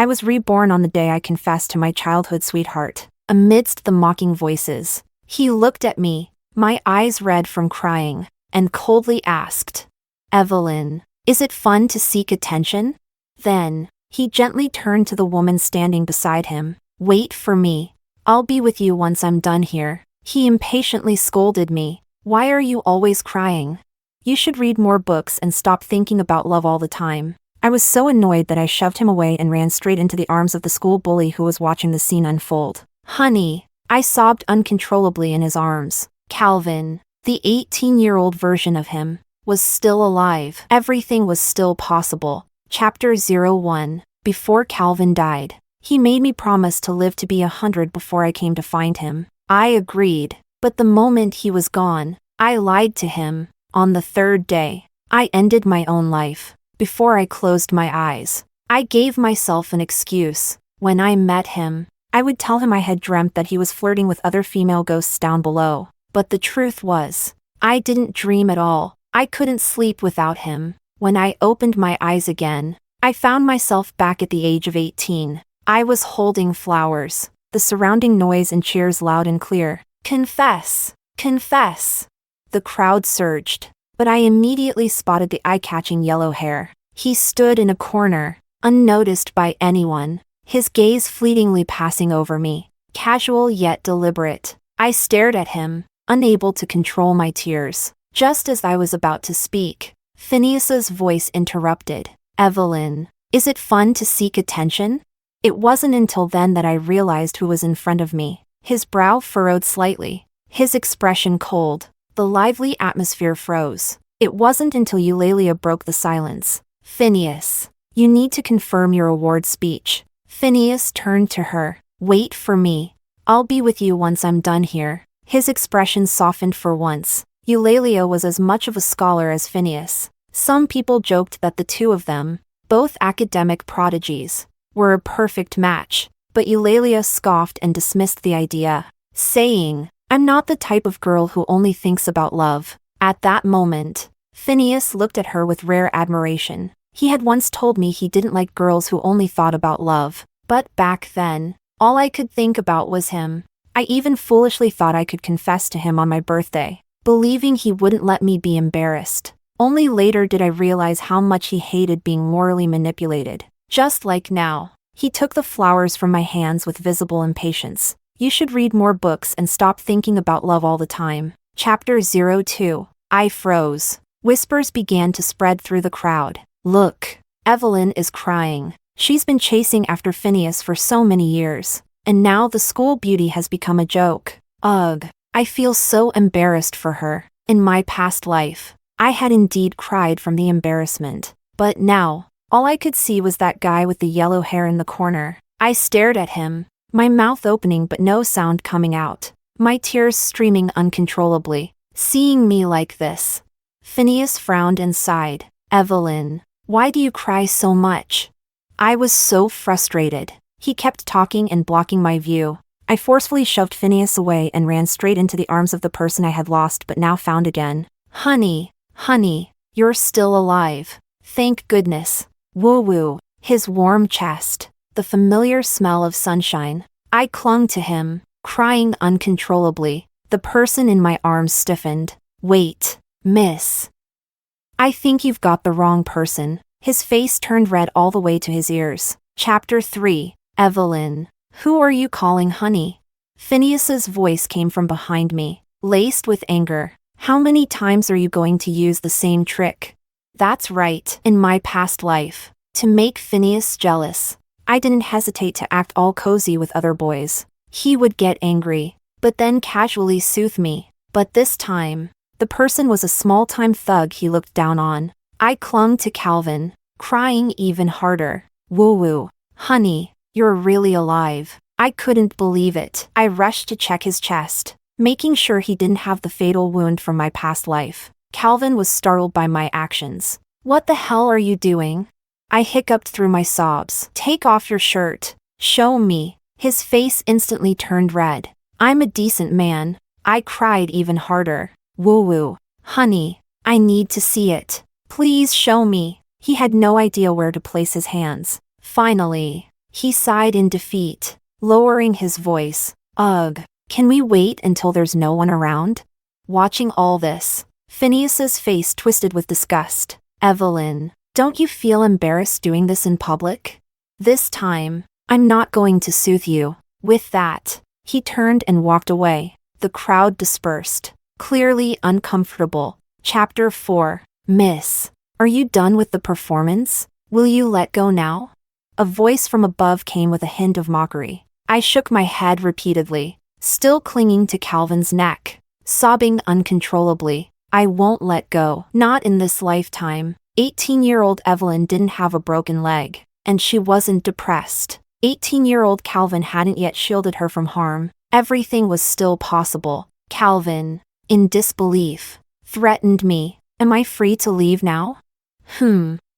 I was reborn on the day I confessed to my childhood sweetheart. Amidst the mocking voices, he looked at me, my eyes red from crying, and coldly asked, "Evelyn, is it fun to seek attention?" Then, he gently turned to the woman standing beside him. "Wait for me. I'll be with you once I'm done here." He impatiently scolded me. "Why are you always crying? You should read more books and stop thinking about love all the time." I was so annoyed that I shoved him away and ran straight into the arms of the school bully who was watching the scene unfold. "Honey," I sobbed uncontrollably in his arms. Calvin, the 18-year-old version of him, was still alive. Everything was still possible. Chapter 01. Before Calvin died, he made me promise to live to be 100 before I came to find him. I agreed, but the moment he was gone, I lied to him. On the third day, I ended my own life. Before I closed my eyes, I gave myself an excuse. When I met him, I would tell him I had dreamt that he was flirting with other female ghosts down below. But the truth was, I didn't dream at all. I couldn't sleep without him. When I opened my eyes again, I found myself back at the age of 18. I was holding flowers, the surrounding noise and cheers loud and clear. "Confess! Confess!" The crowd surged, but I immediately spotted the eye-catching yellow hair. He stood in a corner, unnoticed by anyone, his gaze fleetingly passing over me, casual yet deliberate. I stared at him, unable to control my tears. Just as I was about to speak, Phineas's voice interrupted. "Evelyn, is it fun to seek attention?" It wasn't until then that I realized who was in front of me. His brow furrowed slightly, his expression cold. The lively atmosphere froze. It wasn't until Eulalia broke the silence. "Phineas, you need to confirm your award speech." Phineas turned to her. "Wait for me. I'll be with you once I'm done here." His expression softened for once. Eulalia was as much of a scholar as Phineas. Some people joked that the two of them, both academic prodigies, were a perfect match, but Eulalia scoffed and dismissed the idea, saying, "I'm not the type of girl who only thinks about love." At that moment, Phineas looked at her with rare admiration. He had once told me he didn't like girls who only thought about love, but back then, all I could think about was him. I even foolishly thought I could confess to him on my birthday, believing he wouldn't let me be embarrassed. Only later did I realize how much he hated being morally manipulated. Just like now, he took the flowers from my hands with visible impatience. "You should read more books and stop thinking about love all the time." Chapter 02. I froze. Whispers began to spread through the crowd. "Look, Evelyn is crying. She's been chasing after Phineas for so many years, and now the school beauty has become a joke. Ugh, I feel so embarrassed for her. In my past life, I had indeed cried from the embarrassment, but now, all I could see was that guy with the yellow hair in the corner. I stared at him, my mouth opening but no sound coming out, my tears streaming uncontrollably. Seeing me like this, Phineas frowned and sighed. "Evelyn, why do you cry so much?" I was so frustrated. He kept talking and blocking my view. I forcefully shoved Phineas away and ran straight into the arms of the person I had lost but now found again. Honey, you're still alive. Thank goodness." Woo-woo. His warm chest, the familiar smell of sunshine. I clung to him, crying uncontrollably. The person in my arms stiffened. "Wait, miss. I think you've got the wrong person." His face turned red all the way to his ears. Chapter 3. Evelyn, who are you calling honey? Phineas's voice came from behind me, laced with anger. "How many times are you going to use the same trick?" That's right. In my past life, to make Phineas jealous, I didn't hesitate to act all cozy with other boys. He would get angry, but then casually soothe me. But this time, the person was a small-time thug he looked down on. I clung to Calvin, crying even harder. "Woo-woo. Honey, you're really alive." I couldn't believe it. I rushed to check his chest, making sure he didn't have the fatal wound from my past life. Calvin was startled by my actions. "What the hell are you doing?" I hiccuped through my sobs. "Take off your shirt. Show me." His face instantly turned red. "I'm a decent man." I cried even harder. "Woo-woo. Honey, I need to see it. Please show me." He had no idea where to place his hands. Finally, He sighed in defeat, lowering his voice. Ugh, can we wait until there's no one around? Watching all this, Phineas's face twisted with disgust. Evelyn, don't you feel embarrassed doing this in public? This time, I'm not going to soothe you. With that, he turned and walked away. The crowd dispersed, clearly uncomfortable. Chapter 4. Miss, are you done with the performance? Will you let go now? A voice from above came with a hint of mockery. I shook my head repeatedly, still clinging to Calvin's neck, sobbing uncontrollably. I won't let go. Not in this lifetime. 18-year-old Evelyn didn't have a broken leg, and she wasn't depressed. 18-year-old Calvin hadn't yet shielded her from harm. Everything was still possible. Calvin, in disbelief, threatened me. Am I free to leave now?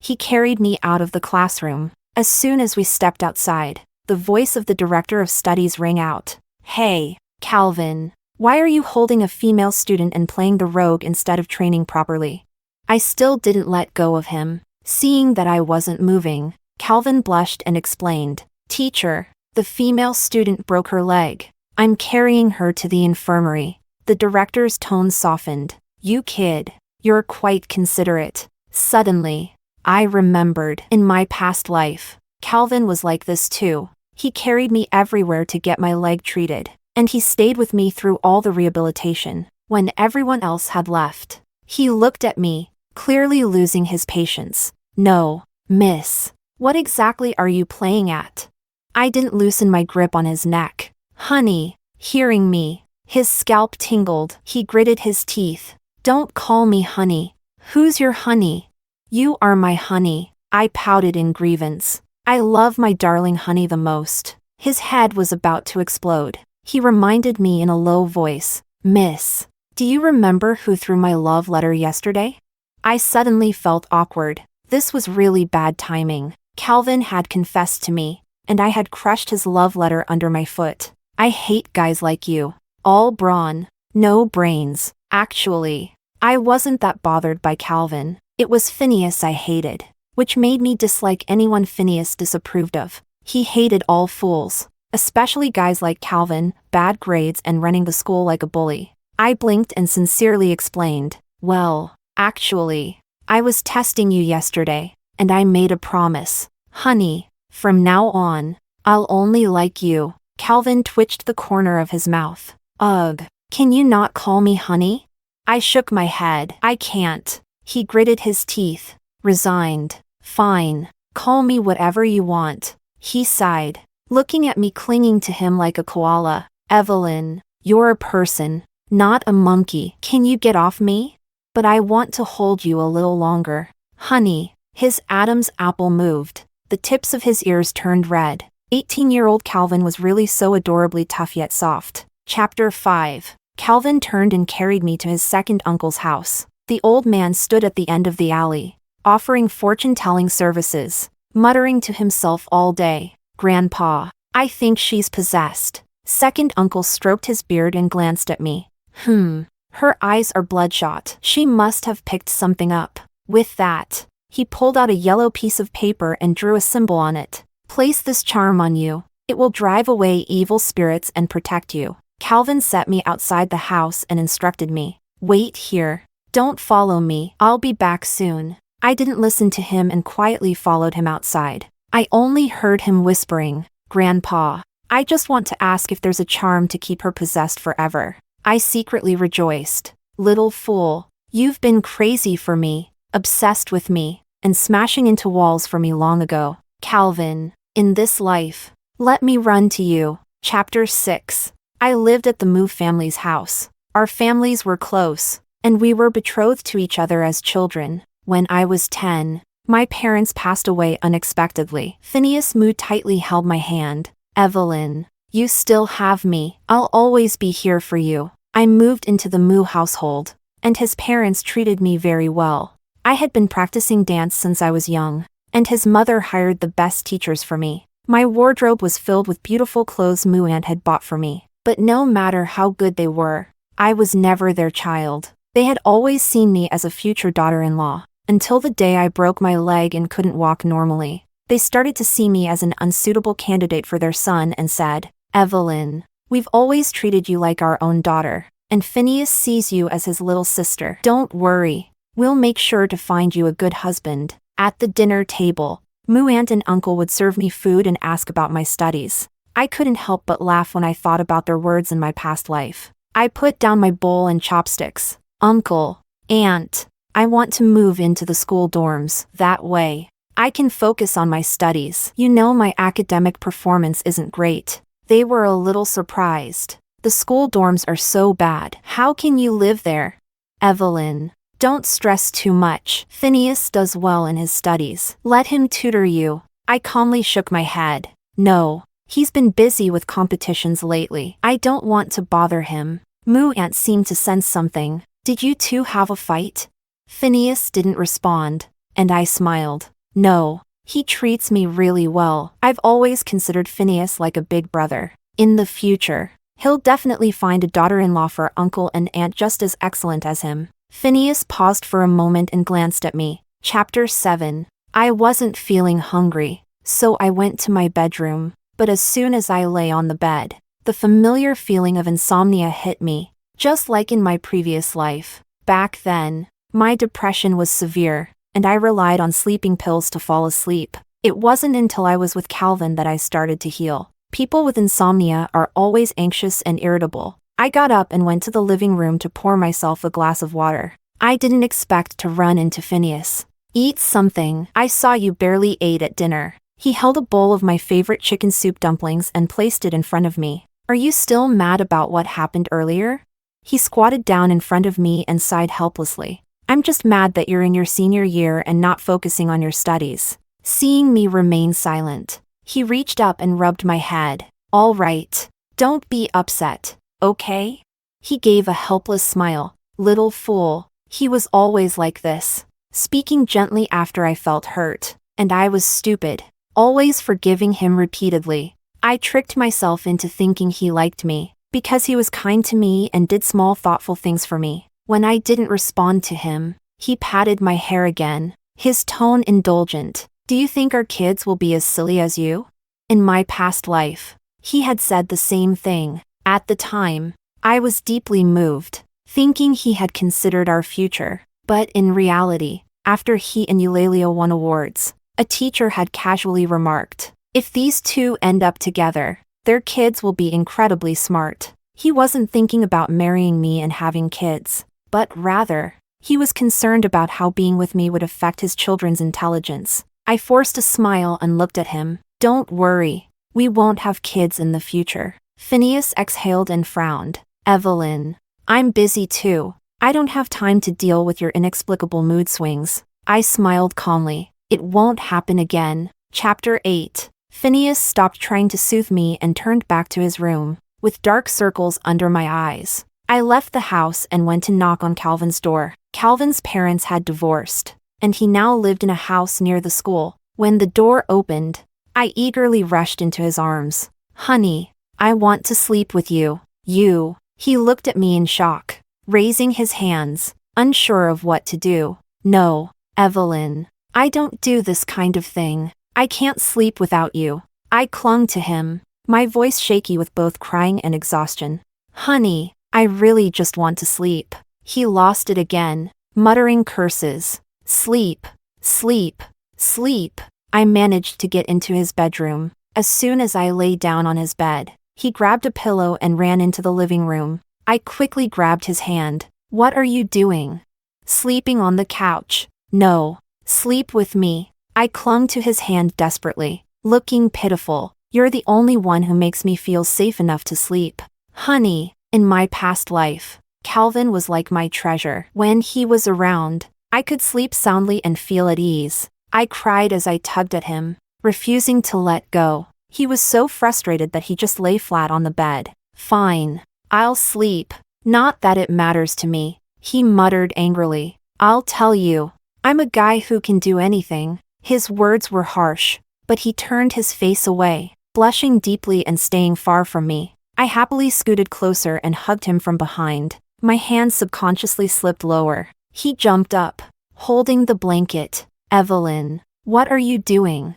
He carried me out of the classroom. As soon as we stepped outside, the voice of the director of studies rang out. Hey, Calvin, why are you holding a female student and playing the rogue instead of training properly? I still didn't let go of him. Seeing that I wasn't moving, Calvin blushed and explained. Teacher, the female student broke her leg. I'm carrying her to the infirmary. The director's tone softened. You kid, you're quite considerate. Suddenly, I remembered. In my past life, Calvin was like this too. He carried me everywhere to get my leg treated, and he stayed with me through all the rehabilitation. When everyone else had left, he looked at me, clearly losing his patience. No, miss, what exactly are you playing at? I didn't loosen my grip on his neck. Honey, hearing me, his scalp tingled. He gritted his teeth. Don't call me honey. Who's your honey? You are my honey. I pouted in grievance. I love my darling honey the most. His head was about to explode. He reminded me in a low voice. Miss, do you remember who threw my love letter yesterday? I suddenly felt awkward. This was really bad timing. Calvin had confessed to me, and I had crushed his love letter under my foot. I hate guys like you. All brawn, no brains. Actually, I wasn't that bothered by Calvin. It was Phineas I hated, which made me dislike anyone Phineas disapproved of. He hated all fools, especially guys like Calvin, bad grades and running the school like a bully. I blinked and sincerely explained, well, actually, I was testing you yesterday, and I made a promise. Honey, from now on, I'll only like you. Calvin twitched the corner of his mouth. Ugh, can you not call me honey? I shook my head. I can't. He gritted his teeth, resigned. Fine, call me whatever you want. He sighed, looking at me clinging to him like a koala. Evelyn, you're a person, not a monkey. Can you get off me? But I want to hold you a little longer. Honey, his Adam's apple moved. The tips of his ears turned red. 18-year-old Calvin was really so adorably tough yet soft. Chapter 5. Calvin turned and carried me to his second uncle's house. The old man stood at the end of the alley, offering fortune-telling services, muttering to himself all day. Grandpa, I think she's possessed. Second uncle stroked his beard and glanced at me. Her eyes are bloodshot. She must have picked something up. With that, he pulled out a yellow piece of paper and drew a symbol on it. Place this charm on you. It will drive away evil spirits and protect you. Calvin set me outside the house and instructed me. Wait here. Don't follow me. I'll be back soon. I didn't listen to him and quietly followed him outside. I only heard him whispering, Grandpa, I just want to ask if there's a charm to keep her possessed forever. I secretly rejoiced. Little fool, you've been crazy for me, obsessed with me, and smashing into walls for me long ago. Calvin, in this life, let me run to you. Chapter 6. I lived at the Moo family's house. Our families were close, and we were betrothed to each other as children. When I was 10, my parents passed away unexpectedly. Phineas Moo tightly held my hand. Evelyn, you still have me. I'll always be here for you. I moved into the Moo household, and his parents treated me very well. I had been practicing dance since I was young, and his mother hired the best teachers for me. My wardrobe was filled with beautiful clothes Moo Aunt had bought for me. But no matter how good they were, I was never their child. They had always seen me as a future daughter-in-law, until the day I broke my leg and couldn't walk normally. They started to see me as an unsuitable candidate for their son and said, "Evelyn, we've always treated you like our own daughter, and Phineas sees you as his little sister. Don't worry, we'll make sure to find you a good husband." At the dinner table, Moo aunt and uncle would serve me food and ask about my studies. I couldn't help but laugh when I thought about their words in my past life. I put down my bowl and chopsticks. "Uncle, Aunt, I want to move into the school dorms. That way, I can focus on my studies. You know my academic performance isn't great." They were a little surprised. "The school dorms are so bad. How can you live there?" "Evelyn, don't stress too much. Phineas does well in his studies. Let him tutor you." I calmly shook my head. "No, he's been busy with competitions lately. I don't want to bother him." Moo aunt seemed to sense something. "Did you two have a fight?" Phineas didn't respond, and I smiled. "No, he treats me really well. I've always considered Phineas like a big brother. In the future, he'll definitely find a daughter-in-law for uncle and aunt just as excellent as him." Phineas paused for a moment and glanced at me. Chapter 7. I wasn't feeling hungry, so I went to my bedroom, but as soon as I lay on the bed, the familiar feeling of insomnia hit me, just like in my previous life. Back then, my depression was severe, and I relied on sleeping pills to fall asleep. It wasn't until I was with Calvin that I started to heal. People with insomnia are always anxious and irritable. I got up and went to the living room to pour myself a glass of water. I didn't expect to run into Phineas. "Eat something. I saw you barely ate at dinner." He held a bowl of my favorite chicken soup dumplings and placed it in front of me. "Are you still mad about what happened earlier?" He squatted down in front of me and sighed helplessly. "I'm just mad that you're in your senior year and not focusing on your studies." Seeing me remain silent, he reached up and rubbed my head. "All right. Don't be upset, okay?" He gave a helpless smile. Little fool. He was always like this, speaking gently after I felt hurt, and I was stupid, always forgiving him repeatedly. I tricked myself into thinking he liked me, because he was kind to me and did small thoughtful things for me. When I didn't respond to him, he patted my hair again, his tone indulgent. "Do you think our kids will be as silly as you?" In my past life, he had said the same thing. At the time, I was deeply moved, thinking he had considered our future. But in reality, after he and Eulalia won awards, a teacher had casually remarked, "If these two end up together, their kids will be incredibly smart." He wasn't thinking about marrying me and having kids, but rather, he was concerned about how being with me would affect his children's intelligence. I forced a smile and looked at him. "Don't worry, we won't have kids in the future." Phineas exhaled and frowned. "Evelyn, I'm busy too. I don't have time to deal with your inexplicable mood swings." I smiled calmly. "It won't happen again." Chapter 8. Phineas stopped trying to soothe me and turned back to his room, with dark circles under my eyes. I left the house and went to knock on Calvin's door. Calvin's parents had divorced, and he now lived in a house near the school. When the door opened, I eagerly rushed into his arms. "Honey, I want to sleep with you." "You?" He looked at me in shock, raising his hands, unsure of what to do. "No, Evelyn, I don't do this kind of thing. I can't sleep without you." I clung to him, my voice shaky with both crying and exhaustion. "Honey, I really just want to sleep." He lost it again, muttering curses. "Sleep, sleep, sleep." I managed to get into his bedroom. As soon as I lay down on his bed, he grabbed a pillow and ran into the living room. I quickly grabbed his hand. "What are you doing?" "Sleeping on the couch." "No, sleep with me." I clung to his hand desperately, looking pitiful. "You're the only one who makes me feel safe enough to sleep." "Honey, in my past life, Calvin was like my treasure. When he was around, I could sleep soundly and feel at ease." I cried as I tugged at him, refusing to let go. He was so frustrated that he just lay flat on the bed. "Fine, I'll sleep. Not that it matters to me," he muttered angrily. "I'll tell you, I'm a guy who can do anything." His words were harsh, but he turned his face away, blushing deeply and staying far from me. I happily scooted closer and hugged him from behind. My hands subconsciously slipped lower. He jumped up, holding the blanket. "Evelyn, what are you doing?"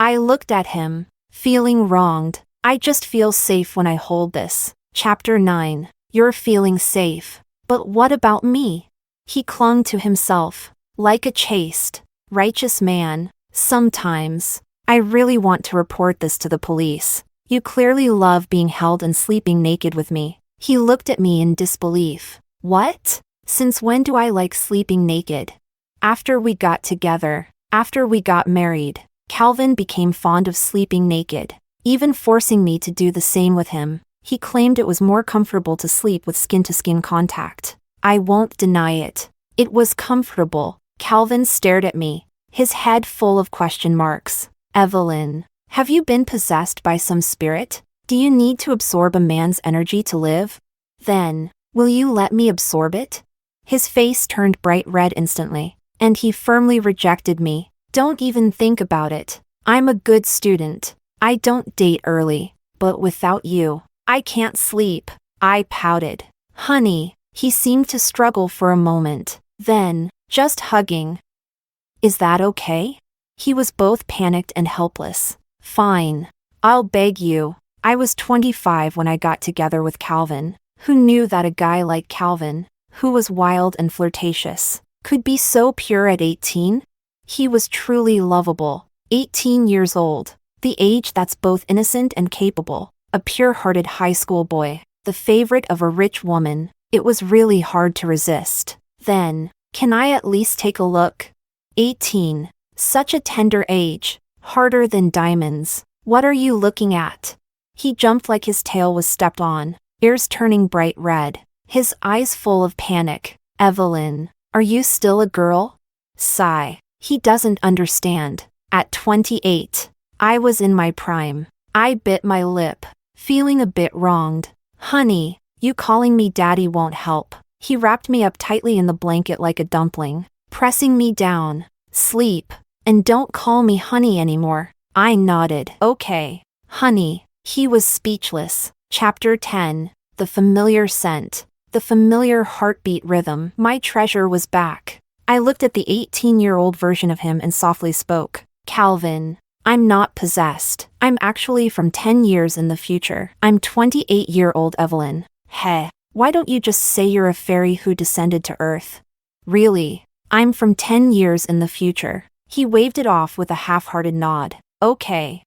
I looked at him, feeling wronged. I just feel safe when I hold this. Chapter 9. You're feeling safe. But what about me? He clung to himself, like a chaste, righteous man. Sometimes, I really want to report this to the police. You clearly love being held and sleeping naked with me. He looked at me in disbelief. What? Since when do I like sleeping naked? After we got together, after we got married, Calvin became fond of sleeping naked, even forcing me to do the same with him. He claimed it was more comfortable to sleep with skin-to-skin contact. I won't deny it. It was comfortable. Calvin stared at me, his head full of question marks. Evelyn, have you been possessed by some spirit? Do you need to absorb a man's energy to live? Then, will you let me absorb it? His face turned bright red instantly, and he firmly rejected me. Don't even think about it. I'm a good student. I don't date early, but without you, I can't sleep. I pouted. Honey, he seemed to struggle for a moment, then, just hugging. Is that okay? He was both panicked and helpless. Fine. I'll beg you. I was 25 when I got together with Calvin. Who knew that a guy like Calvin, who was wild and flirtatious, could be so pure at 18? He was truly lovable. 18 years old. The age that's both innocent and capable. A pure-hearted high school boy. The favorite of a rich woman. It was really hard to resist. Then, can I at least take a look? 18. Such a tender age. Harder than diamonds. What are you looking at? He jumped like his tail was stepped on, ears turning bright red, his eyes full of panic. Evelyn, are you still a girl? Sigh. He doesn't understand. At 28, I was in my prime. I bit my lip, feeling a bit wronged. Honey, you calling me daddy won't help. He wrapped me up tightly in the blanket like a dumpling, pressing me down. Sleep. And don't call me honey anymore. I nodded. Okay, honey. He was speechless. Chapter 10. The familiar scent. The familiar heartbeat rhythm. My treasure was back. I looked at the 18-year-old version of him and softly spoke. Calvin, I'm not possessed. I'm actually from 10 years in the future. I'm 28-year-old Evelyn. Heh, why don't you just say you're a fairy who descended to Earth? Really? I'm from 10 years in the future. He waved it off with a half-hearted nod. Okay,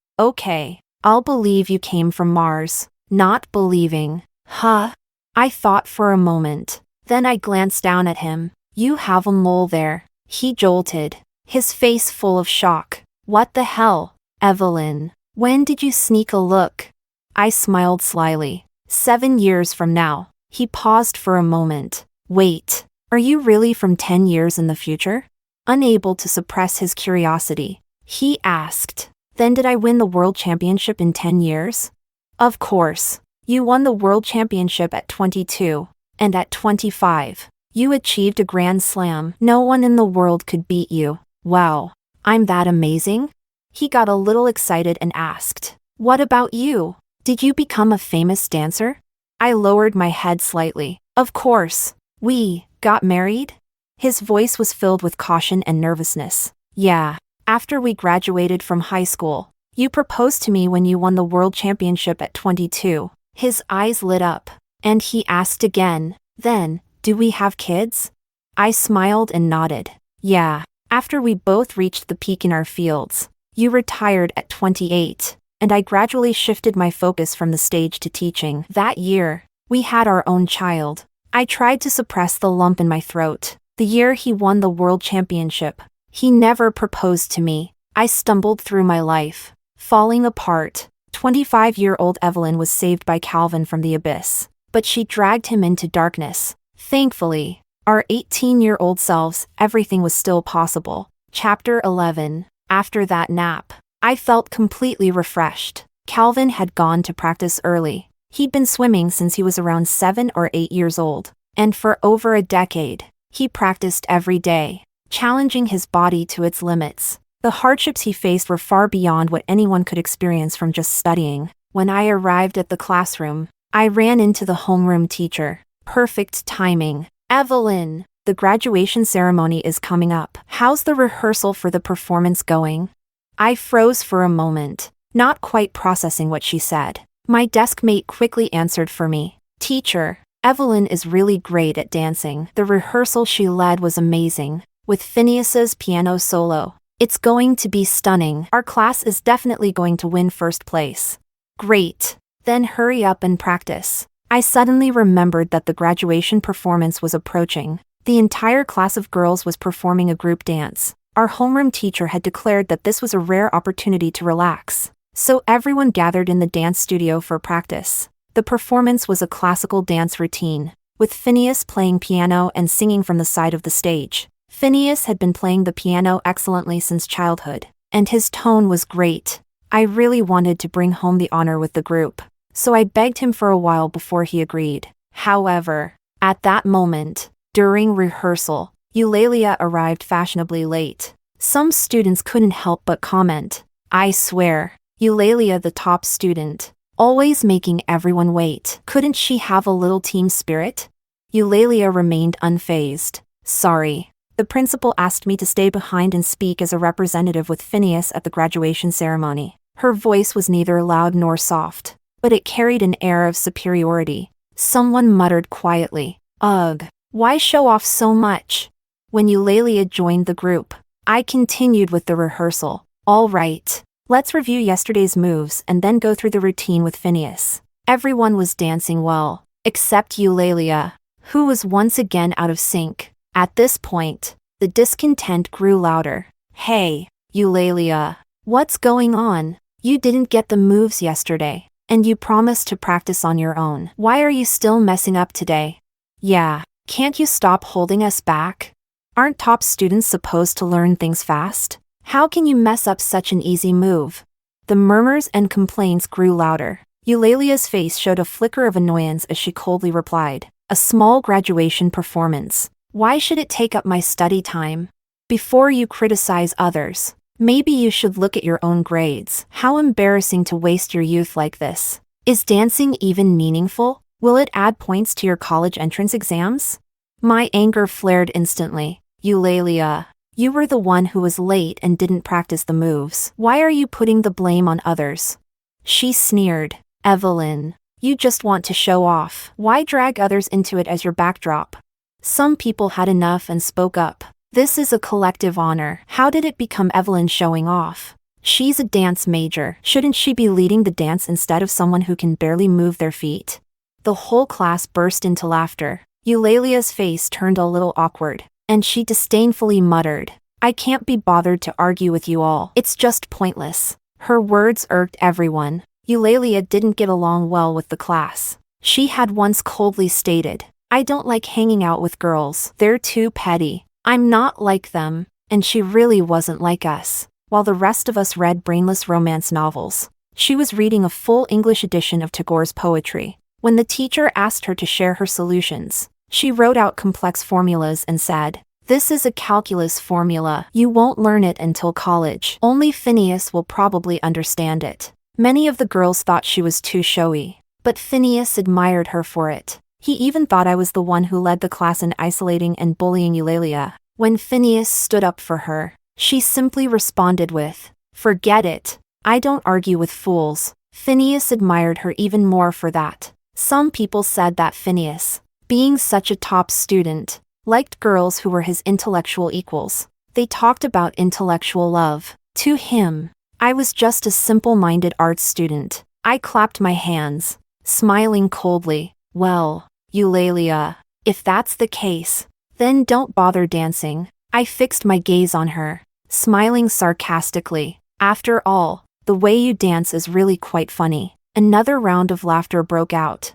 I'll believe you came from Mars. Not believing. Huh? I thought for a moment. Then I glanced down at him. You have a mole there. He jolted, his face full of shock. What the hell? Evelyn, when did you sneak a look? I smiled slyly. 7 years from now. He paused for a moment. Wait, are you really from 10 years in the future? Unable to suppress his curiosity, he asked, then did I win the world championship in 10 years? Of course. You won the world championship at 22, and at 25, you achieved a grand slam. No one in the world could beat you. Wow, I'm that amazing? He got a little excited and asked, what about you? Did you become a famous dancer? I lowered my head slightly. Of course. We got married? His voice was filled with caution and nervousness. Yeah, after we graduated from high school. You proposed to me when you won the world championship at 22. His eyes lit up, and he asked again, then, do we have kids? I smiled and nodded. Yeah, after we both reached the peak in our fields. You retired at 28, and I gradually shifted my focus from the stage to teaching. That year, we had our own child. I tried to suppress the lump in my throat. The year he won the world championship, he never proposed to me. I stumbled through my life, falling apart. 25-year-old Evelyn was saved by Calvin from the abyss, but she dragged him into darkness. Thankfully, our 18-year-old selves, everything was still possible. Chapter 11. After that nap, I felt completely refreshed. Calvin had gone to practice early. He'd been swimming since he was around 7 or 8 years old, and for over a decade, he practiced every day, challenging his body to its limits. The hardships he faced were far beyond what anyone could experience from just studying. When I arrived at the classroom, I ran into the homeroom teacher. Perfect timing. Evelyn, the graduation ceremony is coming up. How's the rehearsal for the performance going? I froze for a moment, not quite processing what she said. My desk mate quickly answered for me. Teacher, Evelyn is really great at dancing. The rehearsal she led was amazing, with Phineas's piano solo. It's going to be stunning. Our class is definitely going to win first place. Great. Then hurry up and practice. I suddenly remembered that the graduation performance was approaching. The entire class of girls was performing a group dance. Our homeroom teacher had declared that this was a rare opportunity to relax. So everyone gathered in the dance studio for practice. The performance was a classical dance routine, with Phineas playing piano and singing from the side of the stage. Phineas had been playing the piano excellently since childhood, and his tone was great. I really wanted to bring home the honor with the group, so I begged him for a while before he agreed. However, at that moment, during rehearsal, Eulalia arrived fashionably late. Some students couldn't help but comment, I swear, Eulalia the top student, always making everyone wait. Couldn't she have a little team spirit? Eulalia remained unfazed. Sorry. The principal asked me to stay behind and speak as a representative with Phineas at the graduation ceremony. Her voice was neither loud nor soft, but it carried an air of superiority. Someone muttered quietly, Ugh, why show off so much? When Eulalia joined the group, I continued with the rehearsal. All right, let's review yesterday's moves and then go through the routine with Phineas. Everyone was dancing well, except Eulalia, who was once again out of sync. At this point, the discontent grew louder. Hey, Eulalia, what's going on? You didn't get the moves yesterday, and you promised to practice on your own. Why are you still messing up today? Yeah, can't you stop holding us back? Aren't top students supposed to learn things fast? How can you mess up such an easy move? The murmurs and complaints grew louder. Eulalia's face showed a flicker of annoyance as she coldly replied, A small graduation performance. Why should it take up my study time? Before you criticize others, maybe you should look at your own grades. How embarrassing to waste your youth like this. Is dancing even meaningful? Will it add points to your college entrance exams? My anger flared instantly. Eulalia, you were the one who was late and didn't practice the moves. Why are you putting the blame on others? She sneered. Evelyn, you just want to show off. Why drag others into it as your backdrop? Some people had enough and spoke up. This is a collective honor. How did it become Evelyn showing off? She's a dance major. Shouldn't she be leading the dance instead of someone who can barely move their feet? The whole class burst into laughter. Eulalia's face turned a little awkward, and she disdainfully muttered, I can't be bothered to argue with you all. It's just pointless. Her words irked everyone. Eulalia didn't get along well with the class. She had once coldly stated, I don't like hanging out with girls. They're too petty. I'm not like them, and she really wasn't like us. While the rest of us read brainless romance novels, she was reading a full English edition of Tagore's poetry. When the teacher asked her to share her solutions, she wrote out complex formulas and said, This is a calculus formula. You won't learn it until college. Only Phineas will probably understand it. Many of the girls thought she was too showy, but Phineas admired her for it. He even thought I was the one who led the class in isolating and bullying Eulalia. When Phineas stood up for her, she simply responded with, Forget it. I don't argue with fools. Phineas admired her even more for that. Some people said that Phineas, being such a top student, liked girls who were his intellectual equals. They talked about intellectual love. To him, I was just a simple-minded arts student. I clapped my hands, smiling coldly. Well, Eulalia, if that's the case, then don't bother dancing. I fixed my gaze on her, smiling sarcastically. After all, the way you dance is really quite funny. Another round of laughter broke out.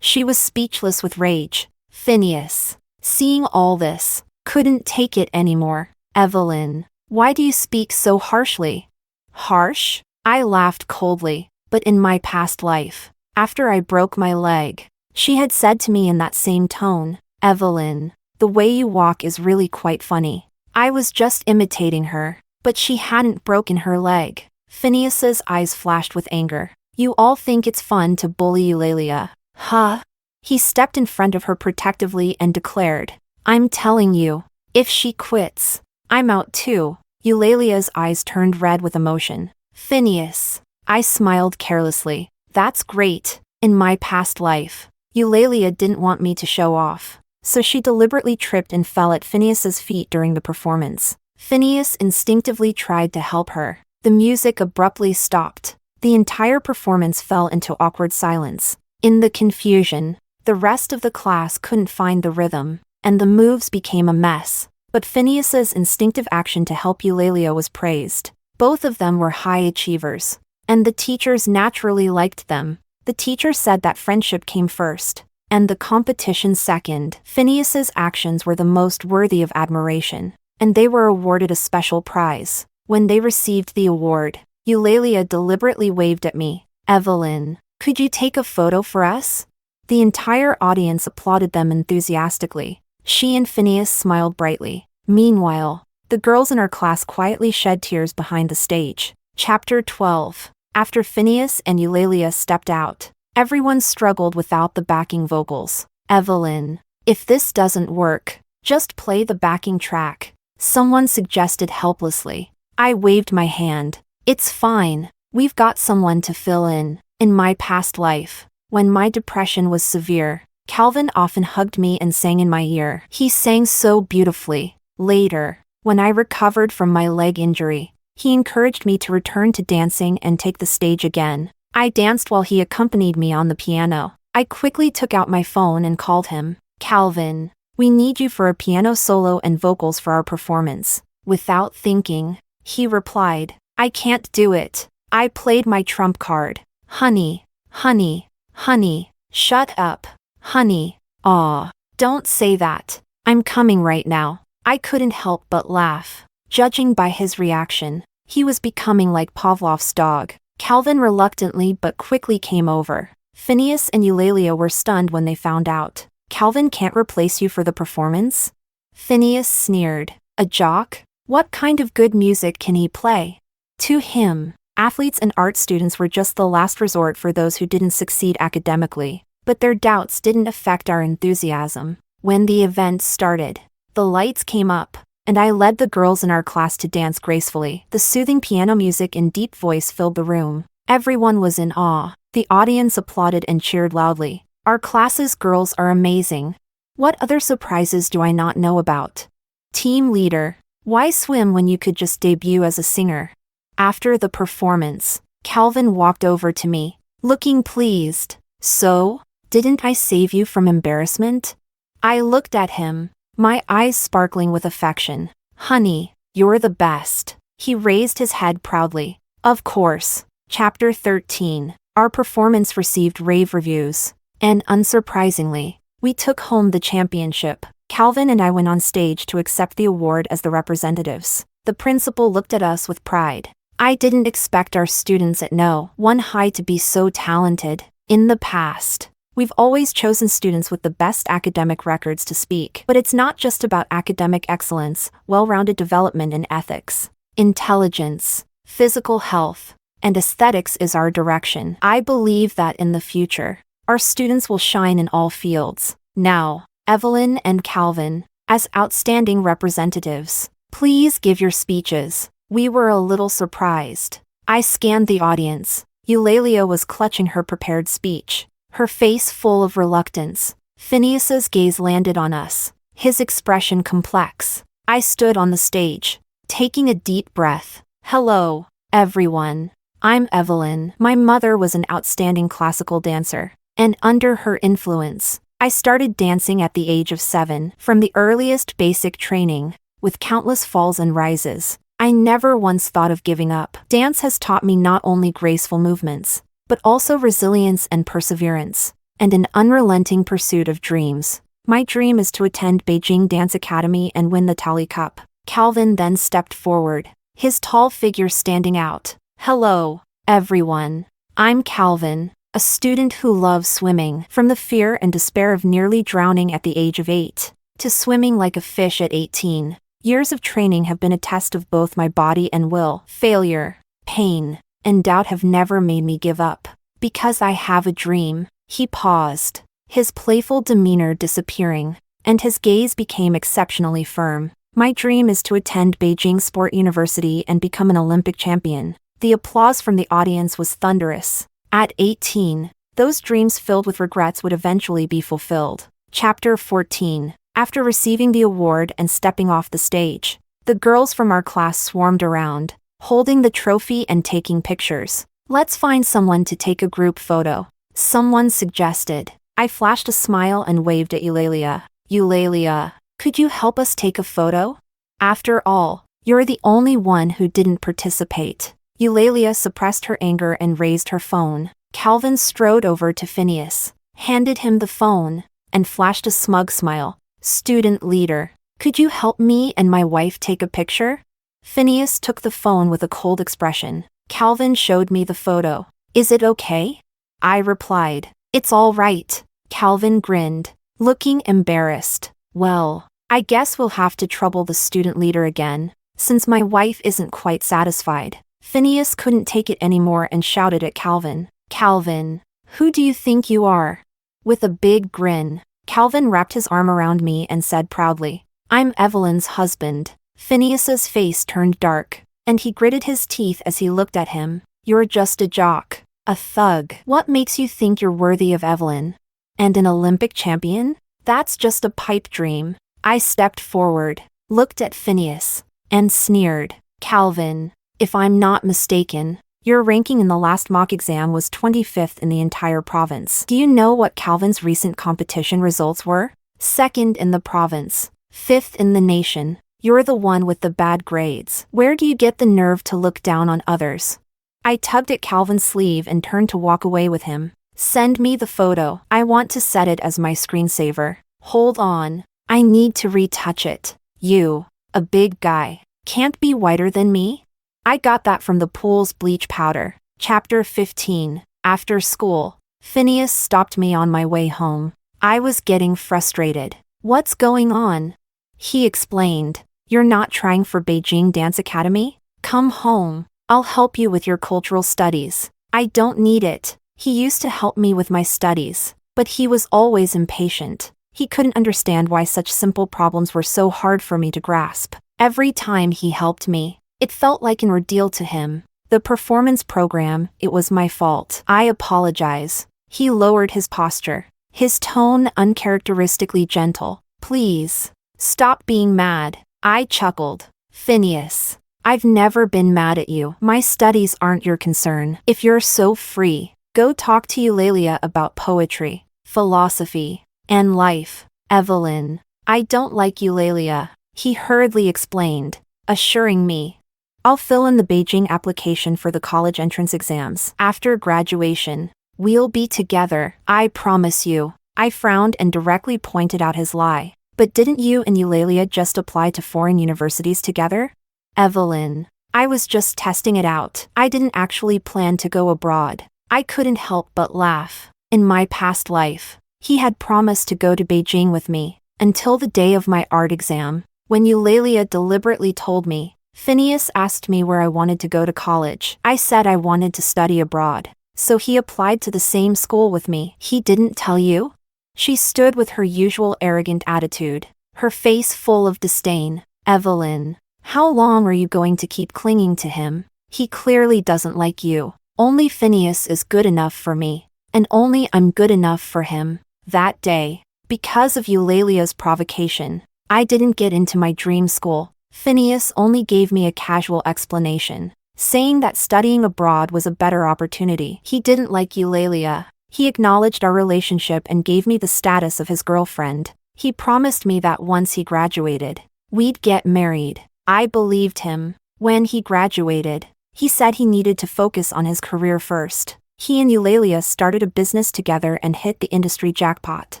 She was speechless with rage. Phineas, seeing all this, couldn't take it anymore. Evelyn, why do you speak so harshly? Harsh? I laughed coldly. But in my past life, after I broke my leg, she had said to me in that same tone, Evelyn, the way you walk is really quite funny. I was just imitating her, but she hadn't broken her leg. Phineas's eyes flashed with anger. You all think it's fun to bully Eulalia, huh? He stepped in front of her protectively and declared, I'm telling you, if she quits, I'm out too. Eulalia's eyes turned red with emotion. Phineas. I smiled carelessly. That's great. In my past life, Eulalia didn't want me to show off, so she deliberately tripped and fell at Phineas's feet during the performance. Phineas instinctively tried to help her. The music abruptly stopped. The entire performance fell into awkward silence. In the confusion, the rest of the class couldn't find the rhythm, and the moves became a mess. But Phineas's instinctive action to help Eulalia was praised. Both of them were high achievers, and the teachers naturally liked them. The teacher said that friendship came first, and the competition second. Phineas's actions were the most worthy of admiration, and they were awarded a special prize. When they received the award, Eulalia deliberately waved at me. Evelyn, could you take a photo for us? The entire audience applauded them enthusiastically. She and Phineas smiled brightly. Meanwhile, the girls in our class quietly shed tears behind the stage. Chapter 12. After Phineas and Eulalia stepped out, everyone struggled without the backing vocals. Evelyn, if this doesn't work, just play the backing track, someone suggested helplessly. I waved my hand. It's fine. We've got someone to fill in. In my past life, when my depression was severe, Calvin often hugged me and sang in my ear. He sang so beautifully. Later, when I recovered from my leg injury, he encouraged me to return to dancing and take the stage again. I danced while he accompanied me on the piano. I quickly took out my phone and called him. Calvin, we need you for a piano solo and vocals for our performance. Without thinking, he replied, I can't do it. I played my trump card. Honey, honey, honey, shut up, honey. Aw, don't say that. I'm coming right now. I couldn't help but laugh. Judging by his reaction, he was becoming like Pavlov's dog. Calvin reluctantly but quickly came over. Phineas and Eulalia were stunned when they found out. Calvin can't replace you for the performance? Phineas sneered. A jock? What kind of good music can he play? To him, athletes and art students were just the last resort for those who didn't succeed academically. But their doubts didn't affect our enthusiasm. When the event started, the lights came up, and I led the girls in our class to dance gracefully. The soothing piano music and deep voice filled the room. Everyone was in awe. The audience applauded and cheered loudly. Our class's girls are amazing. What other surprises do I not know about? Team leader, why swim when you could just debut as a singer? After the performance, Calvin walked over to me, looking pleased. So, didn't I save you from embarrassment? I looked at him, my eyes sparkling with affection. Honey, you're the best. He raised his head proudly. Of course. Chapter 13. Our performance received rave reviews. And unsurprisingly, we took home the championship. Calvin and I went on stage to accept the award as the representatives. The principal looked at us with pride. I didn't expect our students at No. 1 High to be so talented. In the past, we've always chosen students with the best academic records to speak. But it's not just about academic excellence, well-rounded development in ethics, intelligence, physical health, and aesthetics is our direction. I believe that in the future, our students will shine in all fields. Now, Evelyn and Calvin, as outstanding representatives, please give your speeches. We were a little surprised. I scanned the audience. Eulalia was clutching her prepared speech, her face full of reluctance. Phineas's gaze landed on us, his expression complex. I stood on the stage, taking a deep breath. Hello, everyone. I'm Evelyn. My mother was an outstanding classical dancer, and under her influence, I started dancing at the age of 7. From the earliest basic training, with countless falls and rises, I never once thought of giving up. Dance has taught me not only graceful movements, but also resilience and perseverance, and an unrelenting pursuit of dreams. My dream is to attend Beijing Dance Academy and win the Tally Cup. Calvin then stepped forward, his tall figure standing out. Hello, everyone. I'm Calvin, a student who loves swimming. From the fear and despair of nearly drowning at the age of 8, to swimming like a fish at 18, years of training have been a test of both my body and will. Failure, pain, and doubt have never made me give up. Because I have a dream. He paused, his playful demeanor disappearing, and his gaze became exceptionally firm. My dream is to attend Beijing Sport University and become an Olympic champion. The applause from the audience was thunderous. At 18, those dreams filled with regrets would eventually be fulfilled. Chapter 14. After receiving the award and stepping off the stage, the girls from our class swarmed around, holding the trophy and taking pictures. Let's find someone to take a group photo, someone suggested. I flashed a smile and waved at Eulalia. Eulalia, could you help us take a photo? After all, you're the only one who didn't participate. Eulalia suppressed her anger and raised her phone. Calvin strode over to Phineas, handed him the phone, and flashed a smug smile. Student leader, could you help me and my wife take a picture? Phineas took the phone with a cold expression. Calvin showed me the photo. Is it okay? I replied. It's all right. Calvin grinned, looking embarrassed. Well, I guess we'll have to trouble the student leader again, since my wife isn't quite satisfied. Phineas couldn't take it anymore and shouted at Calvin. Calvin, who do you think you are? With a big grin, Calvin wrapped his arm around me and said proudly, I'm Evelyn's husband. Phineas's face turned dark, and he gritted his teeth as he looked at him. You're just a jock, a thug. What makes you think you're worthy of Evelyn? And an Olympic champion? That's just a pipe dream. I stepped forward, looked at Phineas, and sneered. Calvin, if I'm not mistaken, your ranking in the last mock exam was 25th in the entire province. Do you know what Calvin's recent competition results were? 2nd in the province, 5th in the nation. You're the one with the bad grades. Where do you get the nerve to look down on others? I tugged at Calvin's sleeve and turned to walk away with him. Send me the photo. I want to set it as my screensaver. Hold on. I need to retouch it. You, a big guy, can't be whiter than me? I got that from the pool's bleach powder. Chapter 15. After school, Phineas stopped me on my way home. I was getting frustrated. What's going on? He explained. You're not trying for Beijing Dance Academy? Come home. I'll help you with your cultural studies. I don't need it. He used to help me with my studies, but he was always impatient. He couldn't understand why such simple problems were so hard for me to grasp. Every time he helped me, it felt like an ordeal to him. The performance program, it was my fault. I apologize. He lowered his posture, his tone uncharacteristically gentle. Please, stop being mad. I chuckled. Phineas, I've never been mad at you. My studies aren't your concern. If you're so free, go talk to Eulalia about poetry, philosophy, and life. Evelyn, I don't like Eulalia, he hurriedly explained, assuring me. I'll fill in the Beijing application for the college entrance exams. After graduation, we'll be together, I promise you. I frowned and directly pointed out his lie. But didn't you and Eulalia just apply to foreign universities together? Evelyn, I was just testing it out. I didn't actually plan to go abroad. I couldn't help but laugh. In my past life, he had promised to go to Beijing with me, until the day of my art exam. When Eulalia deliberately told me, Phineas asked me where I wanted to go to college. I said I wanted to study abroad. So he applied to the same school with me. He didn't tell you? She stood with her usual arrogant attitude, her face full of disdain. Evelyn, how long are you going to keep clinging to him? He clearly doesn't like you. Only Phineas is good enough for me, and only I'm good enough for him. That day, because of Eulalia's provocation, I didn't get into my dream school. Phineas only gave me a casual explanation, saying that studying abroad was a better opportunity. He didn't like Eulalia. He acknowledged our relationship and gave me the status of his girlfriend. He promised me that once he graduated, we'd get married. I believed him. When he graduated, he said he needed to focus on his career first. He and Eulalia started a business together and hit the industry jackpot.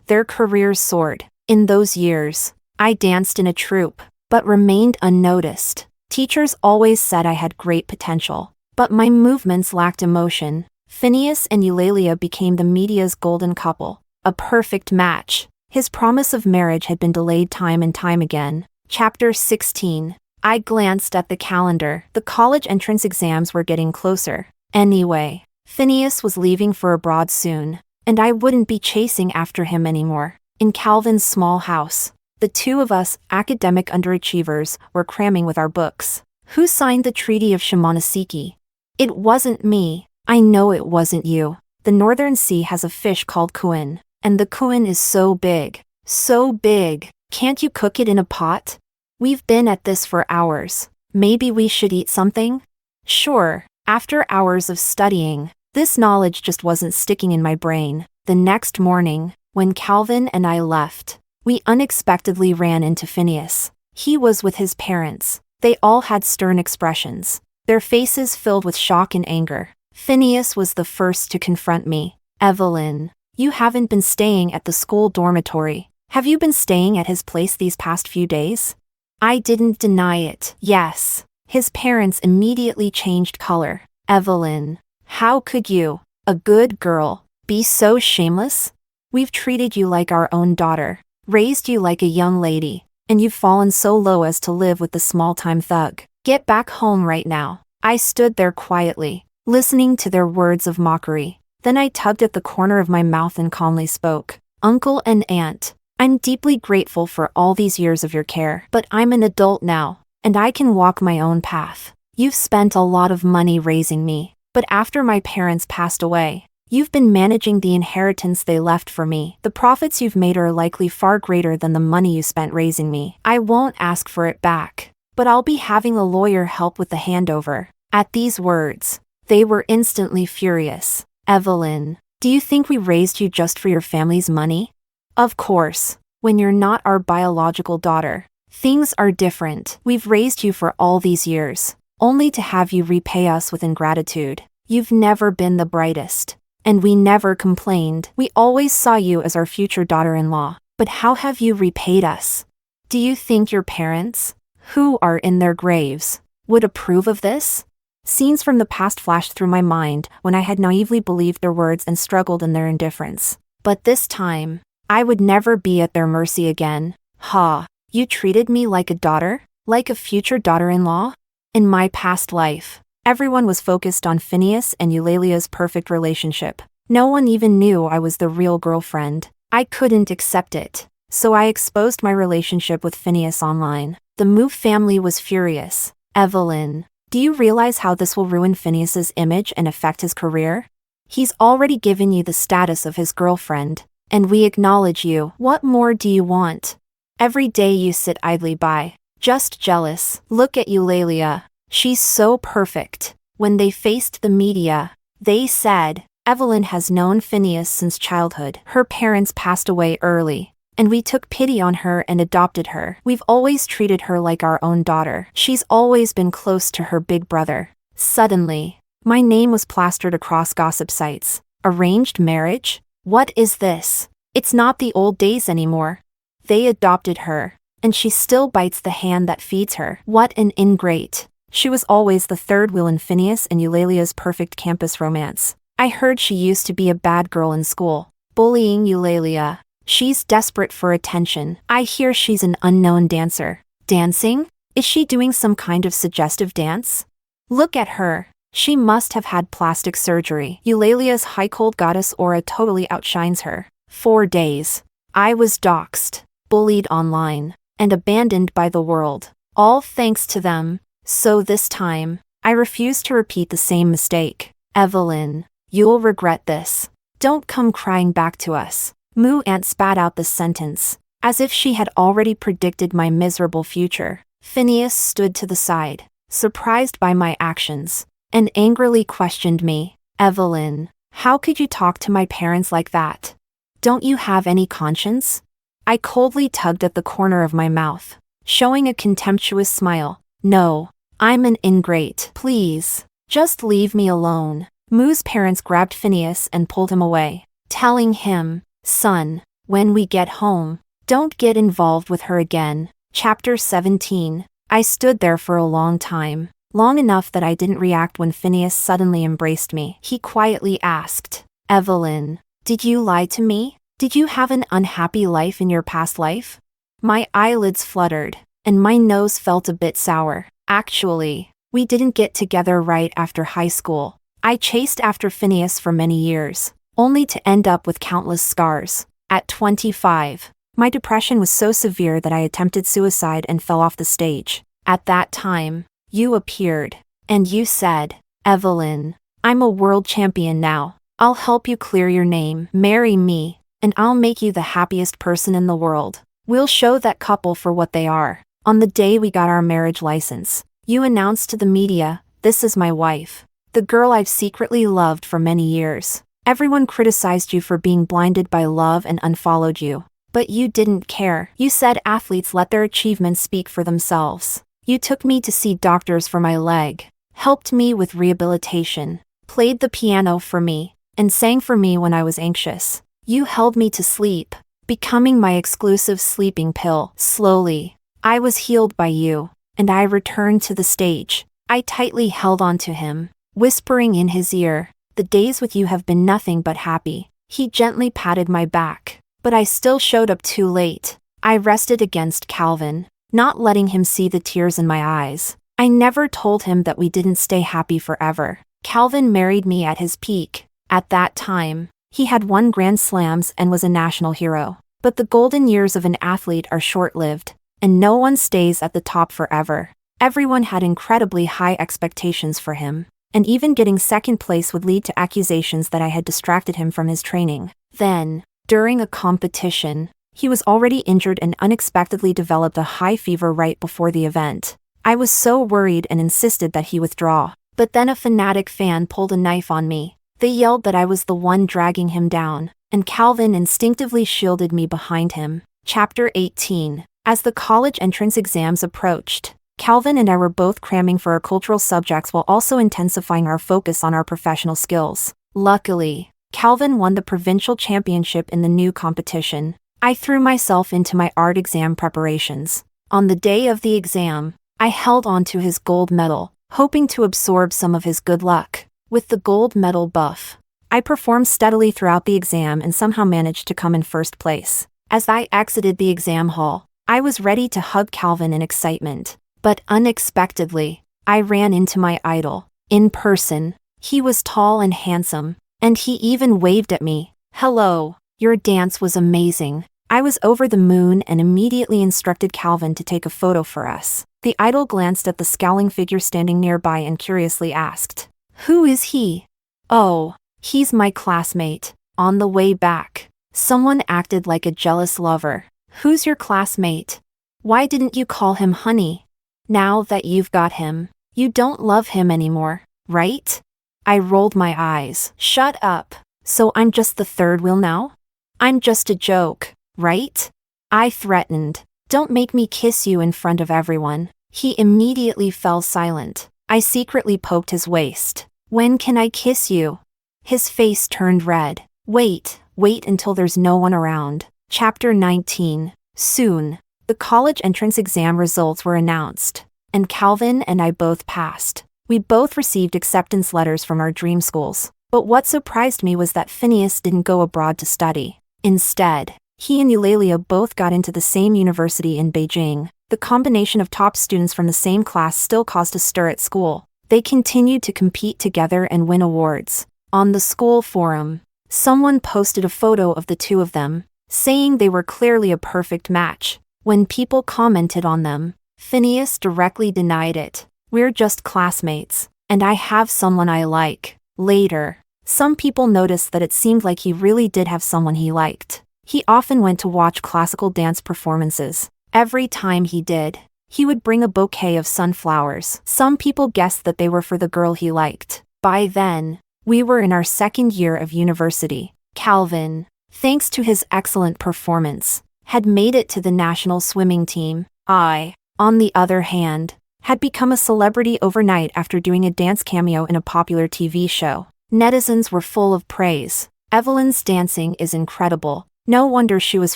Their careers soared. In those years, I danced in a troupe, but remained unnoticed. Teachers always said I had great potential, but my movements lacked emotion. Phineas and Eulalia became the media's golden couple, a perfect match. His promise of marriage had been delayed time and time again. Chapter 16. I glanced at the calendar. The college entrance exams were getting closer. Anyway, Phineas was leaving for abroad soon, and I wouldn't be chasing after him anymore. In Calvin's small house, The two of us, academic underachievers, were cramming with our books. Who signed the Treaty of Shimonoseki? It wasn't me. I know it wasn't you. The Northern Sea has a fish called kuin, and the kuin is so big. So big. Can't you cook it in a pot? We've been at this for hours. Maybe we should eat something? Sure. After hours of studying, this knowledge just wasn't sticking in my brain. The next morning, when Calvin and I left, we unexpectedly ran into Phineas. He was with his parents. They all had stern expressions, their faces filled with shock and anger. Phineas was the first to confront me. Evelyn, you haven't been staying at the school dormitory. Have you been staying at his place these past few days? I didn't deny it. Yes. His parents immediately changed color. Evelyn, how could you, a good girl, be so shameless? We've treated you like our own daughter, raised you like a young lady, and you've fallen so low as to live with the small-time thug. Get back home right now. I stood there quietly, listening to their words of mockery. Then I tugged at the corner of my mouth and calmly spoke. Uncle and Aunt, I'm deeply grateful for all these years of your care, but I'm an adult now, and I can walk my own path. You've spent a lot of money raising me, but after my parents passed away, you've been managing the inheritance they left for me. The profits you've made are likely far greater than the money you spent raising me. I won't ask for it back, but I'll be having a lawyer help with the handover. At these words, they were instantly furious. Evelyn, do you think we raised you just for your family's money? Of course, when you're not our biological daughter, things are different. We've raised you for all these years, only to have you repay us with ingratitude. You've never been the brightest, and we never complained. We always saw you as our future daughter-in-law. But how have you repaid us? Do you think your parents, who are in their graves, would approve of this? Scenes from the past flashed through my mind when I had naively believed their words and struggled in their indifference. But this time, I would never be at their mercy again. Ha, you treated me like a daughter? Like a future daughter-in-law? In my past life, everyone was focused on Phineas and Eulalia's perfect relationship. No one even knew I was the real girlfriend. I couldn't accept it, so I exposed my relationship with Phineas online. The Moo family was furious. Evelyn, do you realize how this will ruin Phineas's image and affect his career? He's already given you the status of his girlfriend, and we acknowledge you. What more do you want? Every day you sit idly by, just jealous. Look at Eulalia. She's so perfect. When they faced the media, they said, Evelyn has known Phineas since childhood. Her parents passed away early, and we took pity on her and adopted her. We've always treated her like our own daughter. She's always been close to her big brother. Suddenly, my name was plastered across gossip sites. Arranged marriage? What is this? It's not the old days anymore. They adopted her, and she still bites the hand that feeds her. What an ingrate. She was always the third wheel in Phineas and Eulalia's perfect campus romance. I heard she used to be a bad girl in school, bullying Eulalia. She's desperate for attention. I hear she's an unknown dancer. Dancing? Is she doing some kind of suggestive dance? Look at her. She must have had plastic surgery. Eulalia's high-cold goddess aura totally outshines her. 4 days. I was doxxed, bullied online, and abandoned by the world. All thanks to them. So this time, I refuse to repeat the same mistake. Evelyn, you'll regret this. Don't come crying back to us. Moo Aunt spat out the sentence, as if she had already predicted my miserable future. Phineas stood to the side, surprised by my actions, and angrily questioned me. Evelyn, how could you talk to my parents like that? Don't you have any conscience? I coldly tugged at the corner of my mouth, showing a contemptuous smile. No, I'm an ingrate. Please, just leave me alone. Moo's parents grabbed Phineas and pulled him away, telling him, Son, when we get home, don't get involved with her again. Chapter 17. I stood there for a long time, long enough that I didn't react when Phineas suddenly embraced me. He quietly asked, Evelyn, did you lie to me? Did you have an unhappy life in your past life? My eyelids fluttered, and my nose felt a bit sour. Actually, we didn't get together right after high school. I chased after Phineas for many years, only to end up with countless scars. At 25, My depression was so severe that I attempted suicide and fell off the stage. At that time, you appeared, and you said, "Evelyn, I'm a world champion now. I'll help you clear your name. Marry me, and I'll make you the happiest person in the world. We'll show that couple for what they are." On the day we got our marriage license, you announced to the media, "This is my wife, the girl I've secretly loved for many years." Everyone criticized you for being blinded by love and unfollowed you. But you didn't care. You said athletes let their achievements speak for themselves. You took me to see doctors for my leg, helped me with rehabilitation, played the piano for me, and sang for me when I was anxious. You held me to sleep, becoming my exclusive sleeping pill. Slowly, I was healed by you, and I returned to the stage. I tightly held on to him, whispering in his ear, "The days with you have been nothing but happy." He gently patted my back, but I still showed up too late. I rested against Calvin, not letting him see the tears in my eyes. I never told him that we didn't stay happy forever. Calvin married me at his peak. At that time, he had won Grand Slams and was a national hero. But the golden years of an athlete are short-lived, and no one stays at the top forever. Everyone had incredibly high expectations for him, and even getting second place would lead to accusations that I had distracted him from his training. Then, during a competition, he was already injured and unexpectedly developed a high fever right before the event. I was so worried and insisted that he withdraw. But then a fanatic fan pulled a knife on me. They yelled that I was the one dragging him down, and Calvin instinctively shielded me behind him. Chapter 18. As the college entrance exams approached, Calvin and I were both cramming for our cultural subjects while also intensifying our focus on our professional skills. Luckily, Calvin won the provincial championship in the new competition. I threw myself into my art exam preparations. On the day of the exam, I held on to his gold medal, hoping to absorb some of his good luck. With the gold medal buff, I performed steadily throughout the exam and somehow managed to come in first place. As I exited the exam hall, I was ready to hug Calvin in excitement. But unexpectedly, I ran into my idol. In person, he was tall and handsome, and he even waved at me. "Hello, your dance was amazing." I was over the moon and immediately instructed Calvin to take a photo for us. The idol glanced at the scowling figure standing nearby and curiously asked, "Who is he?" "Oh, he's my classmate." On the way back, someone acted like a jealous lover. "Who's your classmate? Why didn't you call him honey? Now that you've got him, you don't love him anymore, right?" I rolled my eyes. "Shut up. So I'm just the third wheel now? I'm just a joke, right?" I threatened. "Don't make me kiss you in front of everyone." He immediately fell silent. I secretly poked his waist. "When can I kiss you?" His face turned red. Wait until there's no one around." Chapter 19. Soon, the college entrance exam results were announced, and Calvin and I both passed. We both received acceptance letters from our dream schools, but what surprised me was that Phineas didn't go abroad to study. Instead, he and Eulalia both got into the same university in Beijing. The combination of top students from the same class still caused a stir at school. They continued to compete together and win awards. On the school forum, someone posted a photo of the two of them, saying they were clearly a perfect match. When people commented on them, Phineas directly denied it. "We're just classmates, and I have someone I like." Later, some people noticed that it seemed like he really did have someone he liked. He often went to watch classical dance performances. Every time he did, he would bring a bouquet of sunflowers. Some people guessed that they were for the girl he liked. By then, we were in our second year of university. Calvin, thanks to his excellent performance, had made it to the national swimming team. I, on the other hand, had become a celebrity overnight after doing a dance cameo in a popular TV show. Netizens were full of praise. "Evelyn's dancing is incredible. No wonder she was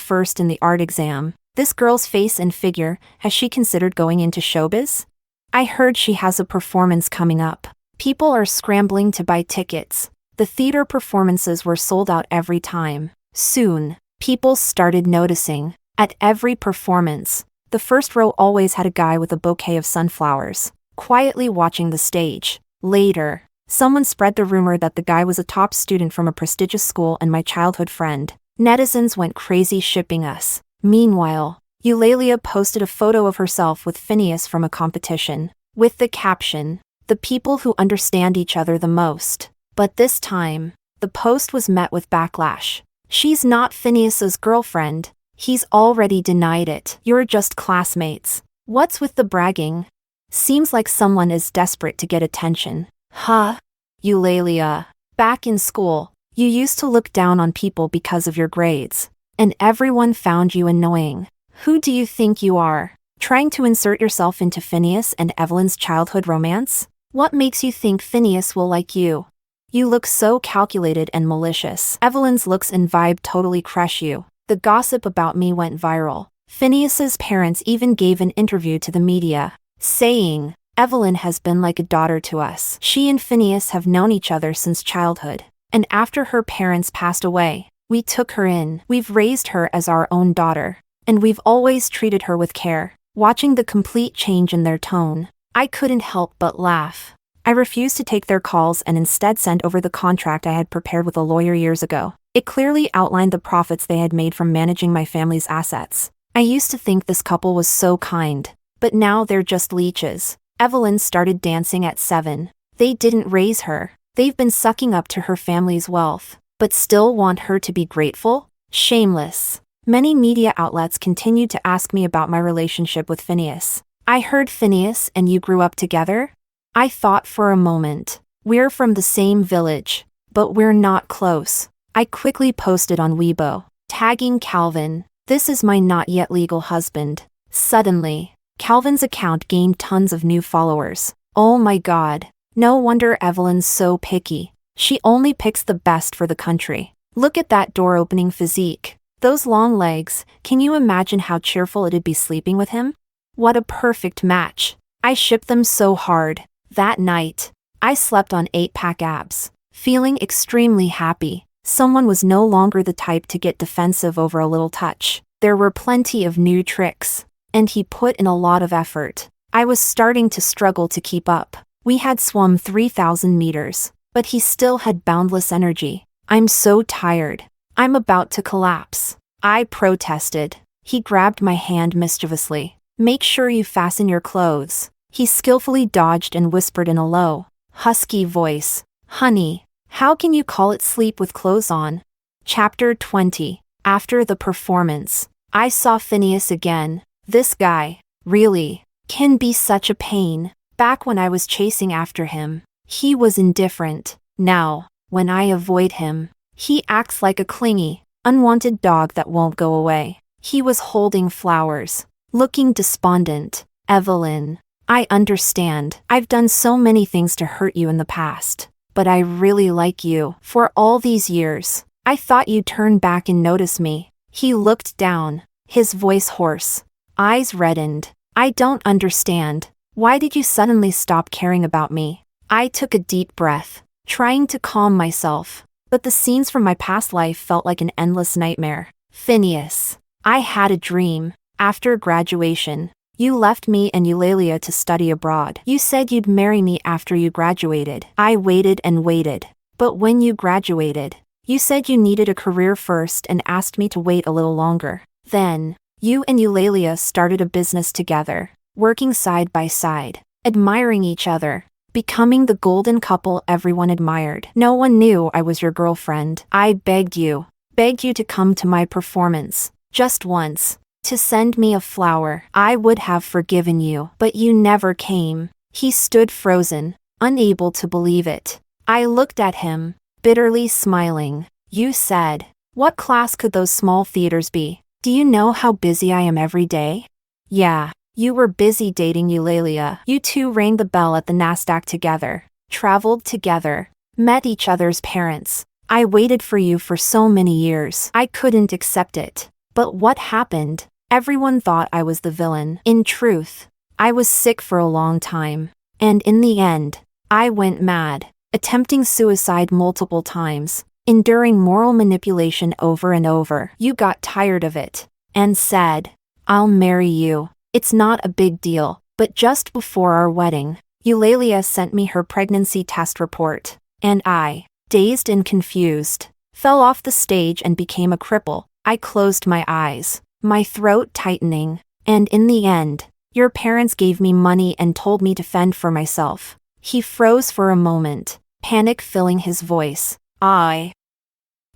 first in the art exam. This girl's face and figure, has she considered going into showbiz? I heard she has a performance coming up." People are scrambling to buy tickets. The theater performances were sold out every time. Soon, people started noticing. At every performance, the first row always had a guy with a bouquet of sunflowers, quietly watching the stage. Later, someone spread the rumor that the guy was a top student from a prestigious school and my childhood friend. Netizens went crazy shipping us. Meanwhile, Eulalia posted a photo of herself with Phineas from a competition, with the caption, "The people who understand each other the most." But this time, the post was met with backlash. "She's not Phineas's girlfriend. He's already denied it. You're just classmates. What's with the bragging? Seems like someone is desperate to get attention." Huh? Eulalia. Back in school, you used to look down on people because of your grades. And everyone found you annoying. Who do you think you are? Trying to insert yourself into Phineas and Evelyn's childhood romance? What makes you think Phineas will like you? You look so calculated and malicious. Evelyn's looks and vibe totally crush you. The gossip about me went viral. Phineas's parents even gave an interview to the media, saying, "Evelyn has been like a daughter to us. She and Phineas have known each other since childhood. And after her parents passed away, we took her in. We've raised her as our own daughter. And we've always treated her with care." Watching the complete change in their tone, I couldn't help but laugh. I refused to take their calls and instead sent over the contract I had prepared with a lawyer years ago. It clearly outlined the profits they had made from managing my family's assets. I used to think this couple was so kind, but now they're just leeches. Evelyn started dancing at 7. They didn't raise her. They've been sucking up to her family's wealth, but still want her to be grateful? Shameless. Many media outlets continued to ask me about my relationship with Phineas. I heard Phineas and you grew up together? I thought for a moment. We're from the same village, but we're not close. I quickly posted on Weibo, tagging Calvin. "This is my not yet legal husband." Suddenly, Calvin's account gained tons of new followers. Oh my god. No wonder Evelyn's so picky. She only picks the best for the country. Look at that door-opening physique. Those long legs. Can you imagine how cheerful it'd be sleeping with him? What a perfect match. I shipped them so hard. That night, I slept on 8-pack abs, feeling extremely happy. Someone was no longer the type to get defensive over a little touch. There were plenty of new tricks, and he put in a lot of effort. I was starting to struggle to keep up. We had swum 3,000 meters, but he still had boundless energy. "I'm so tired. I'm about to collapse," I protested. He grabbed my hand mischievously. "Make sure you fasten your clothes." He skillfully dodged and whispered in a low, husky voice, "Honey, how can you call it sleep with clothes on?" Chapter 20. After the performance, I saw Phineas again. This guy, really, can be such a pain. Back when I was chasing after him, he was indifferent. Now, when I avoid him, he acts like a clingy, unwanted dog that won't go away. He was holding flowers, looking despondent. "Evelyn, I understand. I've done so many things to hurt you in the past, but I really like you. For all these years, I thought you'd turn back and notice me." He looked down, his voice hoarse, eyes reddened. "I don't understand. Why did you suddenly stop caring about me?" I took a deep breath, trying to calm myself, but the scenes from my past life felt like an endless nightmare. "Phineas, I had a dream. After graduation, you left me and Eulalia to study abroad. You said you'd marry me after you graduated. I waited and waited. But when you graduated, you said you needed a career first and asked me to wait a little longer. Then, you and Eulalia started a business together, working side by side, admiring each other, becoming the golden couple everyone admired. No one knew I was your girlfriend. I begged you to come to my performance, just once. To send me a flower. I would have forgiven you, but you never came." He stood frozen, unable to believe it. I looked at him, bitterly smiling. "You said, what class could those small theaters be? Do you know how busy I am every day?" "Yeah, you were busy dating Eulalia. You two rang the bell at the NASDAQ together, traveled together, met each other's parents. I waited for you for so many years. I couldn't accept it. But what happened? Everyone thought I was the villain. In truth, I was sick for a long time. And in the end, I went mad, attempting suicide multiple times, enduring moral manipulation over and over. You got tired of it, and said, 'I'll marry you. It's not a big deal.' But just before our wedding, Eulalia sent me her pregnancy test report, and I, dazed and confused, fell off the stage and became a cripple. I closed my eyes, my throat tightening. And in the end, your parents gave me money and told me to fend for myself. He froze for a moment, panic filling his voice. I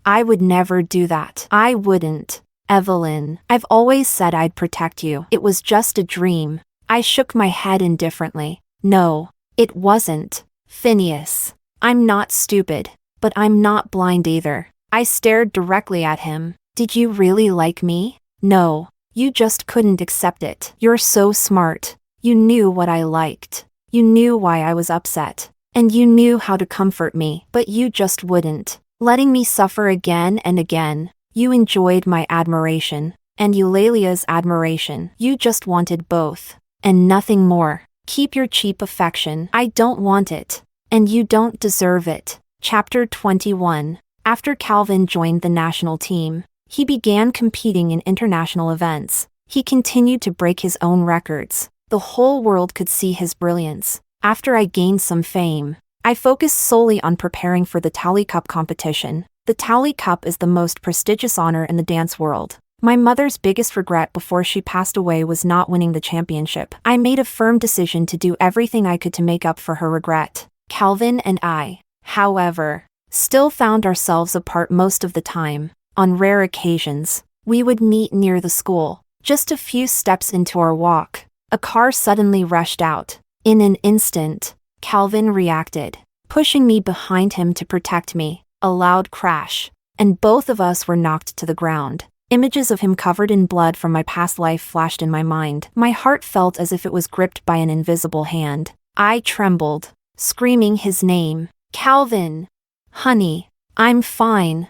would never do that. I wouldn't. Evelyn, I've always said I'd protect you. It was just a dream. I shook my head indifferently. No, it wasn't. Phineas, I'm not stupid, but I'm not blind either. I stared directly at him. Did you really like me? No, you just couldn't accept it. You're so smart. You knew what I liked. You knew why I was upset. And you knew how to comfort me, but you just wouldn't. Letting me suffer again and again. You enjoyed my admiration, and Eulalia's admiration. You just wanted both, and nothing more. Keep your cheap affection. I don't want it, and you don't deserve it. Chapter 21. After Calvin joined the national team, he began competing in international events. He continued to break his own records. The whole world could see his brilliance. After I gained some fame, I focused solely on preparing for the Tally Cup competition. The Tally Cup is the most prestigious honor in the dance world. My mother's biggest regret before she passed away was not winning the championship. I made a firm decision to do everything I could to make up for her regret. Calvin and I, however, still found ourselves apart most of the time. On rare occasions, we would meet near the school. Just a few steps into our walk, a car suddenly rushed out. In an instant, Calvin reacted, pushing me behind him to protect me. A loud crash, and both of us were knocked to the ground. Images of him covered in blood from my past life flashed in my mind. My heart felt as if it was gripped by an invisible hand. I trembled, screaming his name. Calvin! Honey, I'm fine.